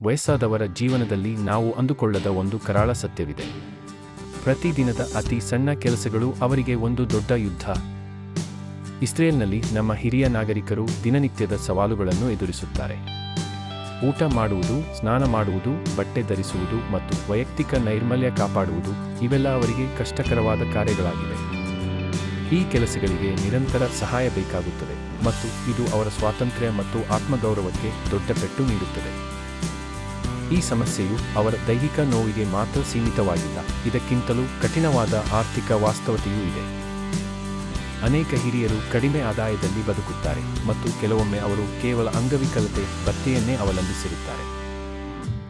ವಯಸ್ಸಾದವರ ಜೀವನದಲ್ಲಿ ನಾವು ಅಂದುಕೊಳ್ಳದ ಒಂದು ಕರಾಳ ಸತ್ಯವಿದೆ. ಪ್ರತಿದಿನದ ಅತಿ ಸಣ್ಣ ಕೆಲಸಗಳು ಅವರಿಗೆ ಒಂದು ದೊಡ್ಡ ಯುದ್ಧ. ಇಸ್ರೇಲ್ನಲ್ಲಿ ನಮ್ಮ ಹಿರಿಯ ನಾಗರಿಕರು ದಿನನಿತ್ಯದ ಸವಾಲುಗಳನ್ನು ಎದುರಿಸುತ್ತಾರೆ. ಊಟ ಮಾಡುವುದು, ಸ್ನಾನ ಮಾಡುವುದು, ಬಟ್ಟೆ ಧರಿಸುವುದು ಮತ್ತು ವೈಯಕ್ತಿಕ ನೈರ್ಮಲ್ಯ ಕಾಪಾಡುವುದು ಇವೆಲ್ಲ ಅವರಿಗೆ ಕಷ್ಟಕರವಾದ ಕಾರ್ಯಗಳಾಗಿವೆ. ಈ ಕೆಲಸಗಳಿಗೆ ನಿರಂತರ ಸಹಾಯ ಬೇಕಾಗುತ್ತದೆ ಮತ್ತು ಇದು ಅವರ ಸ್ವಾತಂತ್ರ್ಯ ಮತ್ತು ಆತ್ಮಗೌರವಕ್ಕೆ ದೊಡ್ಡ ಪೆಟ್ಟು ನೀಡುತ್ತದೆ. ಈ ಸಮಸ್ಯೆಯು ಅವರ ದೈಹಿಕ ನೋವಿಗೆ ಮಾತ್ರ ಸೀಮಿತವಾಗಿಲ್ಲ, ಇದಕ್ಕಿಂತಲೂ ಕಠಿಣವಾದ ಆರ್ಥಿಕ ವಾಸ್ತವತೆಯೂ ಇದೆ. ಅನೇಕ ಹಿರಿಯರು ಕಡಿಮೆ ಆದಾಯದಲ್ಲಿ ಬದುಕುತ್ತಾರೆ ಮತ್ತು ಕೆಲವೊಮ್ಮೆ ಅವರು ಕೇವಲ ಅಂಗವಿಕಲತೆ ಭತ್ಯೆಯನ್ನೇ ಅವಲಂಬಿಸಿರುತ್ತಾರೆ.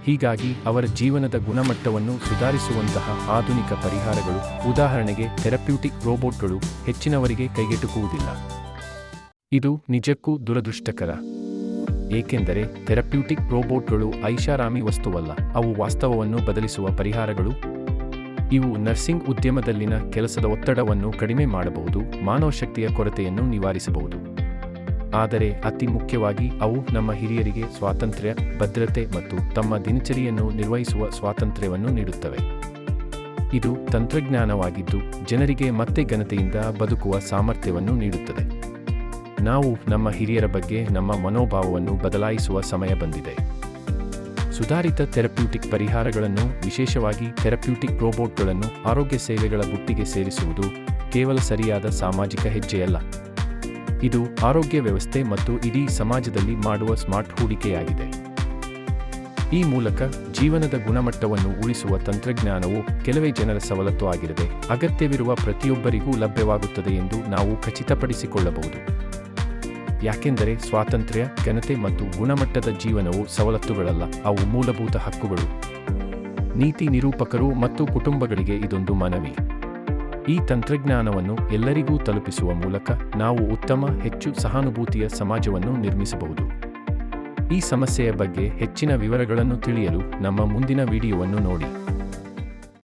ಹೀಗಾಗಿ ಅವರ ಜೀವನದ ಗುಣಮಟ್ಟವನ್ನು ಸುಧಾರಿಸುವಂತಹ ಆಧುನಿಕ ಪರಿಹಾರಗಳು, ಉದಾಹರಣೆಗೆ ಥೆರಪ್ಯೂಟಿಕ್ ರೋಬೋಟ್ಗಳು, ಹೆಚ್ಚಿನವರಿಗೆ ಕೈಗೆಟುಕುವುದಿಲ್ಲ. ಇದು ನಿಜಕ್ಕೂ ದುರದೃಷ್ಟಕರ, ಏಕೆಂದರೆ ಥೆರಪ್ಯೂಟಿಕ್ ರೋಬೋಟ್ಗಳು ಐಷಾರಾಮಿ ವಸ್ತುವಲ್ಲ, ಅವು ವಾಸ್ತವವನ್ನು ಬದಲಿಸುವ ಪರಿಹಾರಗಳು. ಇವು ನರ್ಸಿಂಗ್ ಉದ್ಯಮದಲ್ಲಿನ ಕೆಲಸದ ಒತ್ತಡವನ್ನು ಕಡಿಮೆ ಮಾಡಬಹುದು, ಮಾನವಶಕ್ತಿಯ ಕೊರತೆಯನ್ನು ನಿವಾರಿಸಬಹುದು. ಆದರೆ ಅತಿ ಮುಖ್ಯವಾಗಿ ಅವು ನಮ್ಮ ಹಿರಿಯರಿಗೆ ಸ್ವಾತಂತ್ರ್ಯ, ಭದ್ರತೆ ಮತ್ತು ತಮ್ಮ ದಿನಚರಿಯನ್ನು ನಿರ್ವಹಿಸುವ ಸ್ವಾತಂತ್ರ್ಯವನ್ನು ನೀಡುತ್ತವೆ. ಇದು ತಂತ್ರಜ್ಞಾನವಾಗಿದ್ದು ಜನರಿಗೆ ಮತ್ತೆ ಘನತೆಯಿಂದ ಬದುಕುವ ಸಾಮರ್ಥ್ಯವನ್ನು ನೀಡುತ್ತದೆ. ನಾವು ನಮ್ಮ ಹಿರಿಯರ ಬಗ್ಗೆ ನಮ್ಮ ಮನೋಭಾವವನ್ನು ಬದಲಾಯಿಸುವ ಸಮಯ ಬಂದಿದೆ. ಸುಧಾರಿತ ಥೆರಪ್ಯೂಟಿಕ್ ಪರಿಹಾರಗಳನ್ನು, ವಿಶೇಷವಾಗಿ ಥೆರಪ್ಯೂಟಿಕ್ ರೋಬೋಟ್ಗಳನ್ನು ಆರೋಗ್ಯ ಸೇವೆಗಳ ಬುಟ್ಟಿಗೆ ಸೇರಿಸುವುದು ಕೇವಲ ಸರಿಯಾದ ಸಾಮಾಜಿಕ ಹೆಜ್ಜೆಯಲ್ಲ. ಇದು ಆರೋಗ್ಯ ವ್ಯವಸ್ಥೆ ಮತ್ತು ಇಡೀ ಸಮಾಜದಲ್ಲಿ ಮಾಡುವ ಸ್ಮಾರ್ಟ್ ಹೂಡಿಕೆಯಾಗಿದೆ. ಈ ಮೂಲಕ ಜೀವನದ ಗುಣಮಟ್ಟವನ್ನು ಉಳಿಸುವ ತಂತ್ರಜ್ಞಾನವು ಕೆಲವೇ ಜನರ ಸವಲತ್ತು ಆಗಿರದೆ ಅಗತ್ಯವಿರುವ ಪ್ರತಿಯೊಬ್ಬರಿಗೂ ಲಭ್ಯವಾಗುತ್ತದೆ ಎಂದು ನಾವು ಖಚಿತಪಡಿಸಿಕೊಳ್ಳಬಹುದು. ಯಾಕೆಂದರೆ ಸ್ವಾತಂತ್ರ್ಯ, ಘನತೆ ಮತ್ತು ಗುಣಮಟ್ಟದ ಜೀವನವು ಸವಲತ್ತುಗಳಲ್ಲ, ಅವು ಮೂಲಭೂತ ಹಕ್ಕುಗಳು. ನೀತಿ ನಿರೂಪಕರು ಮತ್ತು ಕುಟುಂಬಗಳಿಗೆ ಇದೊಂದು ಮನವಿ. ಈ ತಂತ್ರಜ್ಞಾನವನ್ನು ಎಲ್ಲರಿಗೂ ತಲುಪಿಸುವ ಮೂಲಕ ನಾವು ಉತ್ತಮ, ಹೆಚ್ಚು ಸಹಾನುಭೂತಿಯ ಸಮಾಜವನ್ನು ನಿರ್ಮಿಸಬಹುದು. ಈ ಸಮಸ್ಯೆಯ ಬಗ್ಗೆ ಹೆಚ್ಚಿನ ವಿವರಗಳನ್ನು ತಿಳಿಯಲು ನಮ್ಮ ಮುಂದಿನ ವಿಡಿಯೋವನ್ನು ನೋಡಿ.